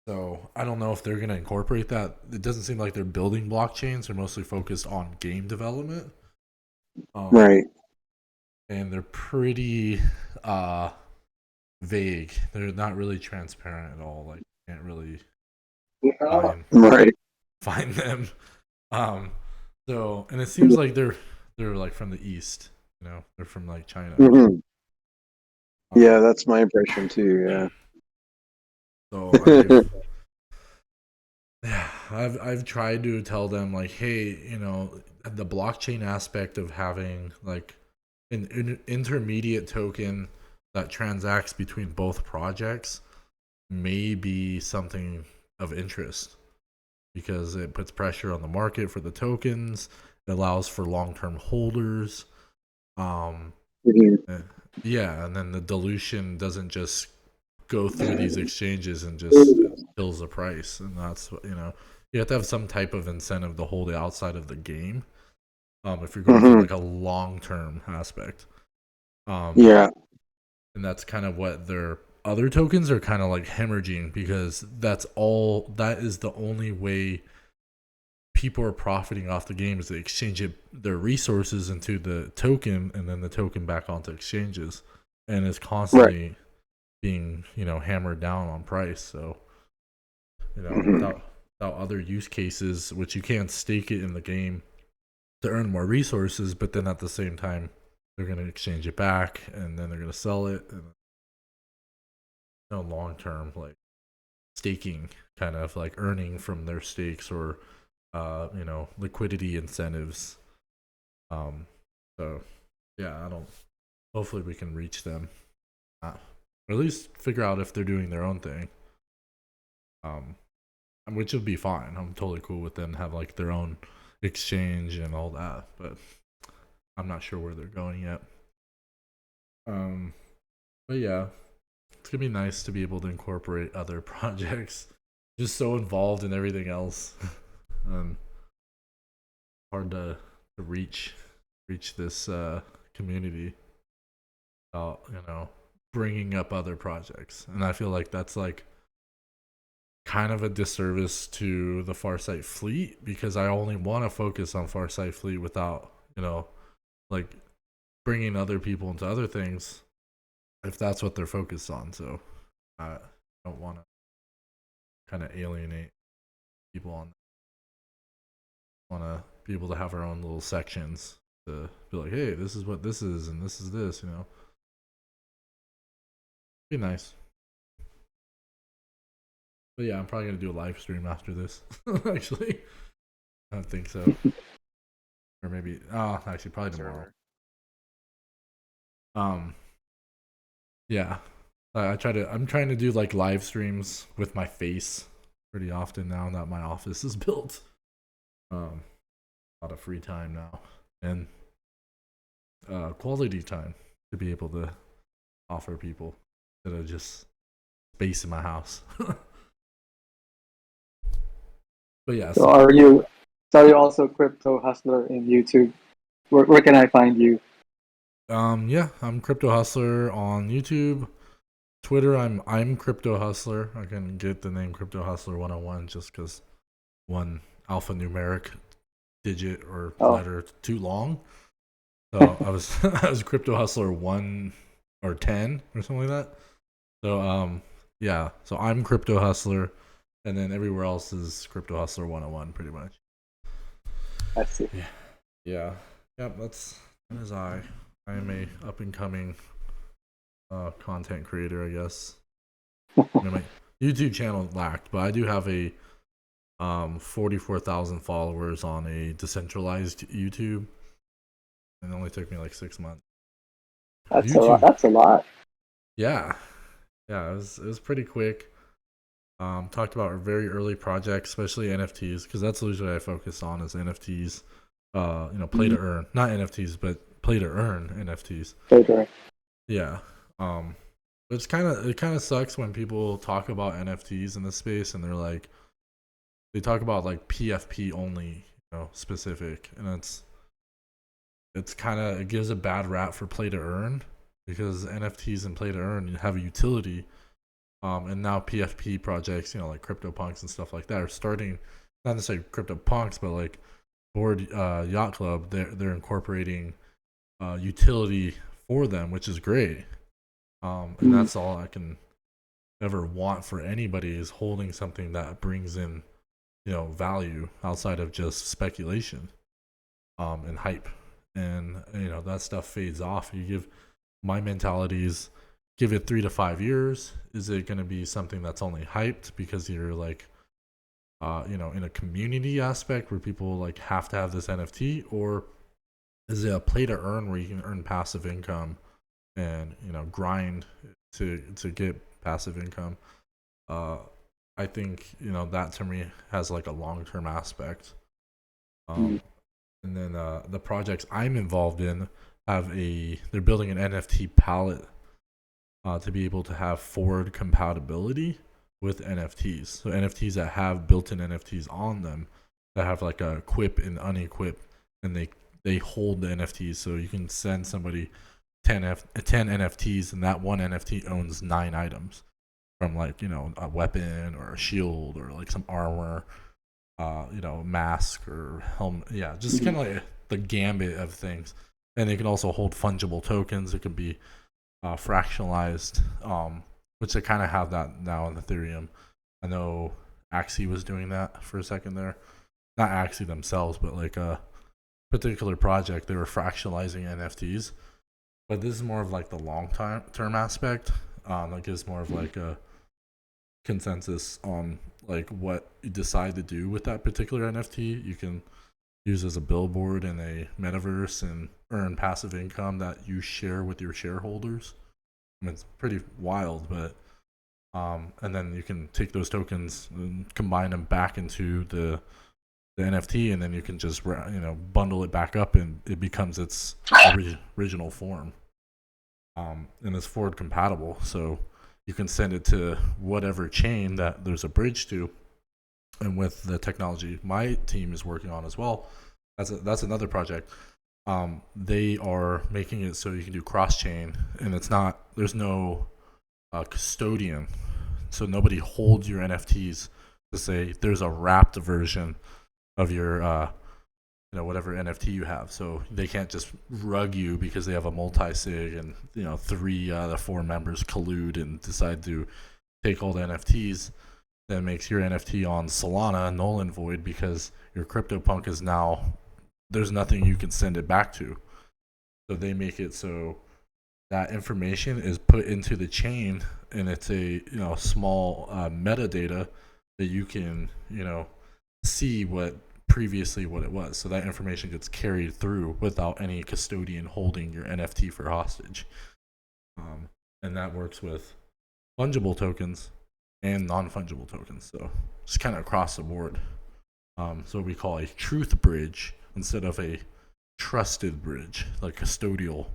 So I don't know if they're going to incorporate that. It doesn't seem like they're building blockchains. They're mostly focused on game development. Right. And they're pretty vague. They're not really transparent at all. Like, you can't really Right. find them. So, and it seems like they're like from the east. You know, they're from like China. Hmm. Yeah, that's my impression too. Yeah. So I've tried to tell them like, hey, you know, the blockchain aspect of having like an intermediate token that transacts between both projects may be something of interest because it puts pressure on the market for the tokens. It allows for long-term holders. Yeah, and then the dilution doesn't just go through these exchanges and just kills the price. And that's what, you know, you have to have some type of incentive to hold it outside of the game. If you're going for like a long-term aspect. Yeah. And that's kind of what their other tokens are kind of like hemorrhaging because that is the only way people are profiting off the game is they exchange their resources into the token and then the token back onto exchanges. And it's constantly being, you know, hammered down on price. So, you know, without other use cases, which you can't stake it in the game to earn more resources, but then at the same time, they're going to exchange it back and then they're going to sell it. And no long term, like staking kind of like earning from their stakes or, you know, liquidity incentives. So, yeah, hopefully we can reach them. Or at least figure out if they're doing their own thing. Which would be fine. I'm totally cool with them to have like their own exchange and all that, but I'm not sure where they're going yet. But yeah, it's gonna be nice to be able to incorporate other projects. Just so involved in everything else. Hard to reach this community without, you know, bringing up other projects, and I feel like that's like kind of a disservice to the Farsite Fleet because I only want to focus on Farsite Fleet without, you know, like bringing other people into other things if that's what they're focused on. So I don't want to kind of alienate people on that. Want to be able to have our own little sections to be like, hey, this is what this is and this is this, you know. Be nice. But yeah, I'm probably gonna do a live stream after this. Actually, I don't think so. Or maybe, actually, probably tomorrow. Yeah, I'm trying to do like live streams with my face pretty often now that my office is built. A lot of free time now and quality time to be able to offer people instead of just space in my house. But yeah. So are you also Crypto Hustler in YouTube? Where can I find you? Yeah, I'm Crypto Hustler on YouTube. Twitter, I'm Crypto Hustler. I can get the name Crypto Hustler 101 just because one alphanumeric digit or letter too long. So I was Crypto Hustler 1 or 10 or something like that. So yeah, so I'm Crypto Hustler, and then everywhere else is Crypto Hustler 101 pretty much. I see. Yeah. Yep, that is I. I am a up and coming content creator, I guess. My YouTube channel lacked, but I do have a 44,000 followers on a decentralized YouTube. And it only took me like 6 months. That's a lot. That's a lot. Yeah. Yeah, it was pretty quick. Talked about very early projects, especially NFTs, because that's usually what I focus on is NFTs. You know, play to earn, not NFTs, but play to earn NFTs. Play to earn. Yeah. It kind of sucks when people talk about NFTs in this space and they're like, they talk about like PFP only, you know, specific, and it gives a bad rap for play to earn because NFTs and play to earn have a utility, And now PFP projects, like CryptoPunks and stuff like that, are starting. Not necessarily CryptoPunks, but like Board Yacht Club. They're incorporating utility for them, which is great. And that's all I can ever want for anybody, is holding something that brings in, value outside of just speculation, and hype. And that stuff fades off. My mentality is, give it 3 to 5 years. Is it going to be something that's only hyped because you're like, in a community aspect where people like have to have this NFT, or is it a play to earn where you can earn passive income and grind to get passive income? I think that to me has like a long term aspect. And then the projects I'm involved in they're building an NFT palette to be able to have forward compatibility with NFTs. So NFTs that have built-in NFTs on them that have like a equip and unequip, and they hold the NFTs. So you can send somebody 10 NFTs, and that one NFT owns 9 items, from like a weapon or a shield or like some armor, mask or helmet. Yeah, just kind of like the gambit of things. And they can also hold fungible tokens. It can be fractionalized, which they kind of have that now in Ethereum. I know Axie was doing that for a second there. Not Axie themselves, but like a particular project, they were fractionalizing NFTs. But this is more of like the long term aspect. That gives more of like a consensus on like what you decide to do with that particular NFT. You can use as a billboard in a metaverse and earn passive income that you share with your shareholders. I mean, it's pretty wild, but and then you can take those tokens and combine them back into the NFT, and then you can just bundle it back up, and it becomes its original form. And it's forward compatible, so you can send it to whatever chain that there's a bridge to. And with the technology my team is working on as well, that's another project. They are making it so you can do cross chain, and there's no custodian, so nobody holds your NFTs to say there's a wrapped version of your whatever NFT you have. So they can't just rug you because they have a multi-sig and 3 out of the 4 members collude and decide to take all the NFTs. That makes your NFT on Solana null and void, because your CryptoPunk is now, there's nothing you can send it back to. So they make it so that information is put into the chain, and it's a small metadata that you can see previously what it was. So that information gets carried through without any custodian holding your NFT for hostage. And that works with fungible tokens and non-fungible tokens. So just kind of across the board. So we call a truth bridge instead of a trusted bridge, like custodial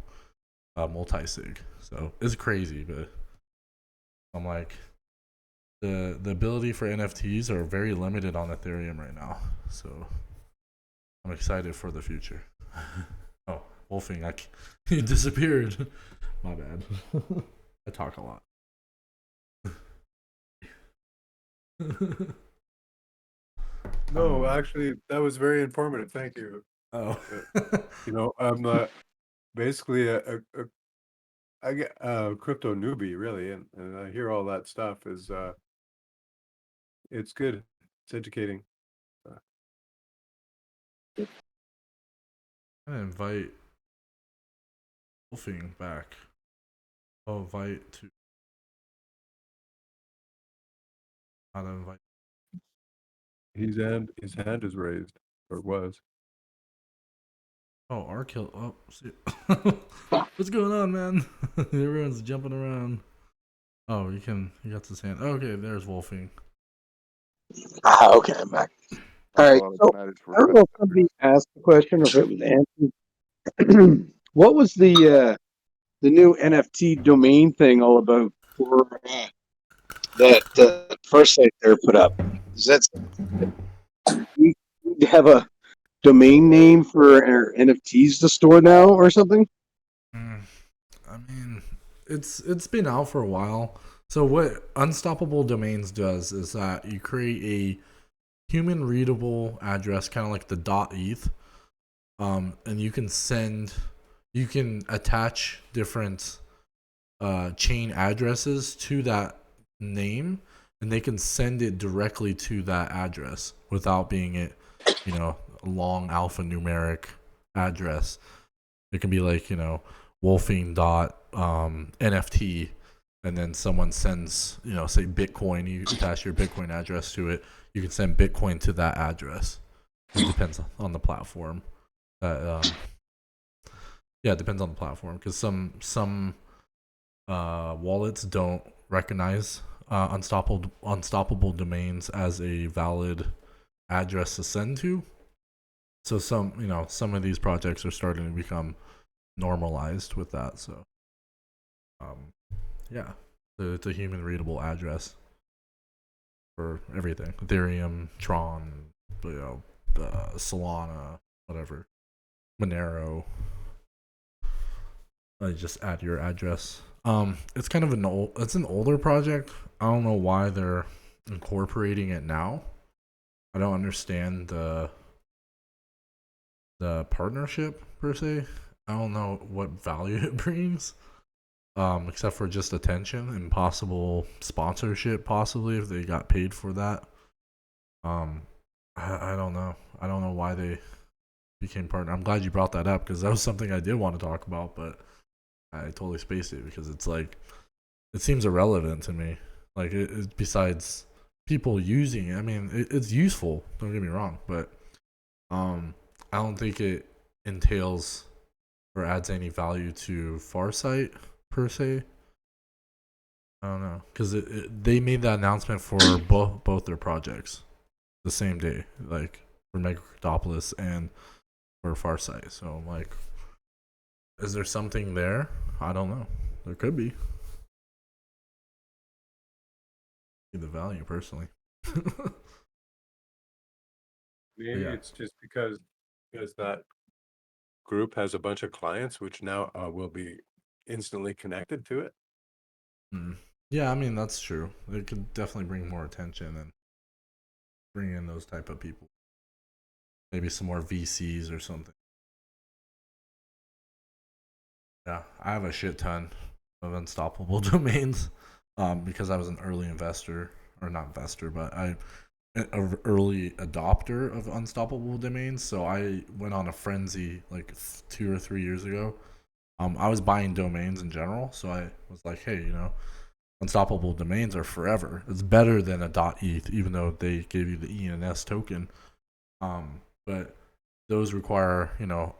multi-sig. So it's crazy, but I'm like, the ability for NFTs are very limited on Ethereum right now. So I'm excited for the future. Oh, Wolfing, he disappeared. My bad. I talk a lot. No, actually, that was very informative. Thank you. Oh. I'm basically I get a crypto newbie, really, and I hear all that stuff is it's good. It's educating. I'm gonna invite Wolfing back. I'll invite to how to invite. His hand is raised, or was. Oh, Arkill. Oh, see. What's going on, man? Everyone's jumping around. Oh, he got his hand. Okay, there's Wolfing. Okay, I'm back. All right. So I don't know if somebody asked the question or if it was answered. What was the new NFT domain thing all about for that first site they put up? Is that we need to have a domain name for our NFTs to store now or something? I mean, it's been out for a while. So what Unstoppable Domains does is that you create a human readable address, kind of like the .eth, and you can attach different chain addresses to that name, and they can send it directly to that address without being a long alphanumeric address. It can be like wolfing dot NFT, and then someone sends say Bitcoin. You attach your Bitcoin address to it. You can send Bitcoin to that address. It depends on the platform. It depends on the platform because some wallets don't recognize unstoppable domains as a valid address to send to. So some of these projects are starting to become normalized with that. So it's a human readable address for everything: Ethereum, Tron, Solana, whatever, Monero. Just add your address. It's kind of an older project. I don't know why they're incorporating it now. I don't understand the partnership per se. I don't know what value it brings, except for just attention and possible sponsorship, possibly if they got paid for that. I don't know. I don't know why they became partner. I'm glad you brought that up because that was something I did want to talk about, but I totally spaced it because it's like it seems irrelevant to me. Like besides people using it, I mean it's useful. Don't get me wrong, but I don't think it entails or adds any value to Farsite per se. I don't know because they made that announcement for both their projects the same day, like for Megacritopolis and for Farsite. So I'm like, is there something there? I don't know. There could be. The value personally. Maybe Yeah. it's just because that group has a bunch of clients, which now will be instantly connected to it. Yeah, I mean that's true. It could definitely bring more attention and bring in those type of people. Maybe some more VCs or something. Yeah, I have a shit ton of unstoppable domains, because I was an early investor, or not investor, but an early adopter of unstoppable domains. So I went on a frenzy like 2 or 3 years ago. I was buying domains in general, so I was like, hey, unstoppable domains are forever. It's better than a .eth, even though they gave you the E and S token. But those require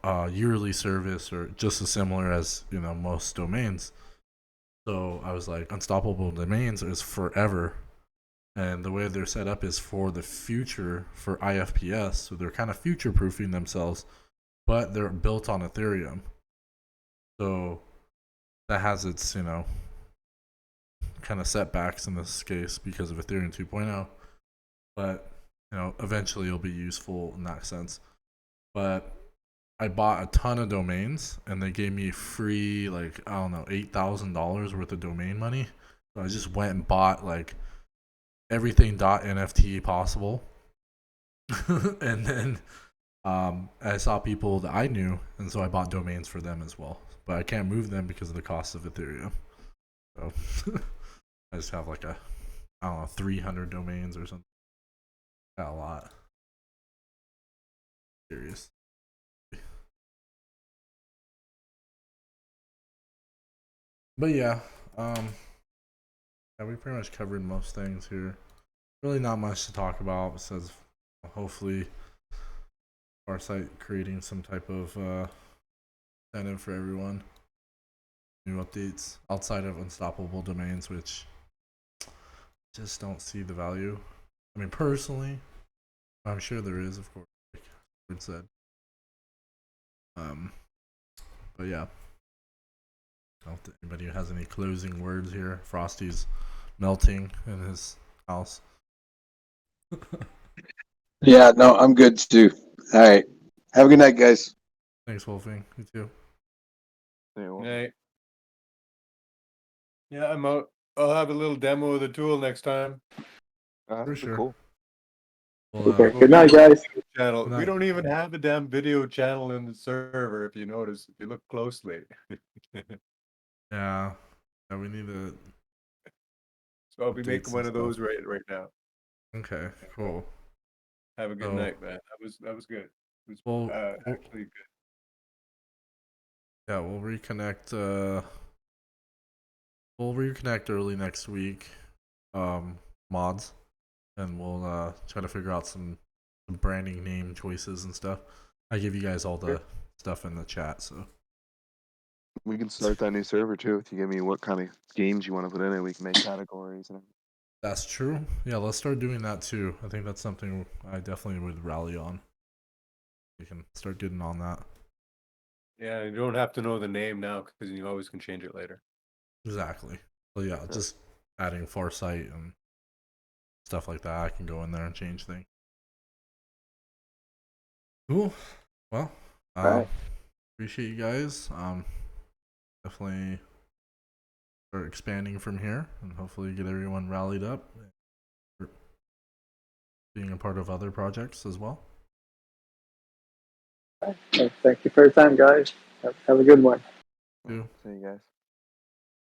a yearly service or just as similar as most domains. So I was like, unstoppable domains is forever, and the way they're set up is for the future for IFPS. So they're kind of future proofing themselves, but they're built on Ethereum. So that has its kind of setbacks in this case because of Ethereum 2.0, but eventually it'll be useful in that sense. But I bought a ton of domains and they gave me free, like, I don't know, $8,000 worth of domain money. So I just went and bought like everything .nft possible. And then I saw people that I knew, and so I bought domains for them as well. But I can't move them because of the cost of Ethereum. So I just have like 300 domains or something. Got a lot. Serious. But yeah, we pretty much covered most things here. Really not much to talk about besides hopefully Farsite creating some type of incentive for everyone. New updates outside of unstoppable domains, which just don't see the value. I mean, personally, I'm sure there is, of course, like Edward said. But yeah. I don't think anybody has any closing words here. Frosty's melting in his house. Yeah, no, I'm good too. All right. Have a good night, guys. Thanks, Wolfing. You too. Yeah, well, Hey. Yeah, I'm out. I'll have a little demo of the tool next time. That'd For be sure. cool. Well, Okay. Good night, guys. Channel. Good We night. don't even have a damn video channel in the server. If you notice, if you look closely. yeah, we need to. So I'll be Updates making one and of those stuff. right now. Okay, cool. Have a good So- night, man. That was good. It was Well, actually good. yeah, we'll reconnect. We'll reconnect early next week, mods, and we'll try to figure out some branding name choices and stuff. I give you guys all the stuff in the chat, so We can start that new server too. If you give me what kind of games you want to put in it, we can make categories and everything. that's true. Yeah, let's start doing that too. I think that's something I definitely would rally on. We can start getting on that. Yeah, you don't have to know the name now because you always can change it later. Exactly. So yeah, just adding Farsight and stuff like that. I can go in there and change things. Cool. Well, Right. appreciate you guys. Definitely start expanding from here, and hopefully get everyone rallied up, being a part of other projects as well. Thank you for your time, guys. Have a good one. You. See you guys.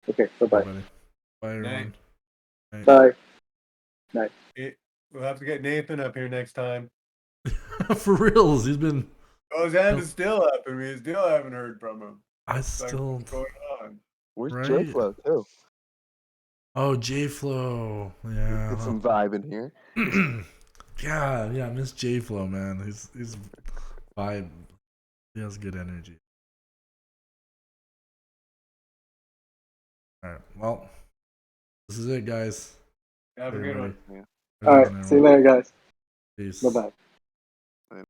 Okay. Bye-bye. Everybody. Bye, everyone. Night. Bye. Night. We'll have to get Nathan up here next time. For reals, he's been. Oh, his hand is still up, and we still haven't heard from him. I It's like, still. what's going on? Where's Right. J-Flow too? Oh, J Flow. Yeah. Get some vibe in here. yeah, Miss J Flow, man. He's vibe. He has good energy. All right. Well, this is it, guys. Have a good one. Yeah. All right. See you later, guys. Peace. Bye-bye.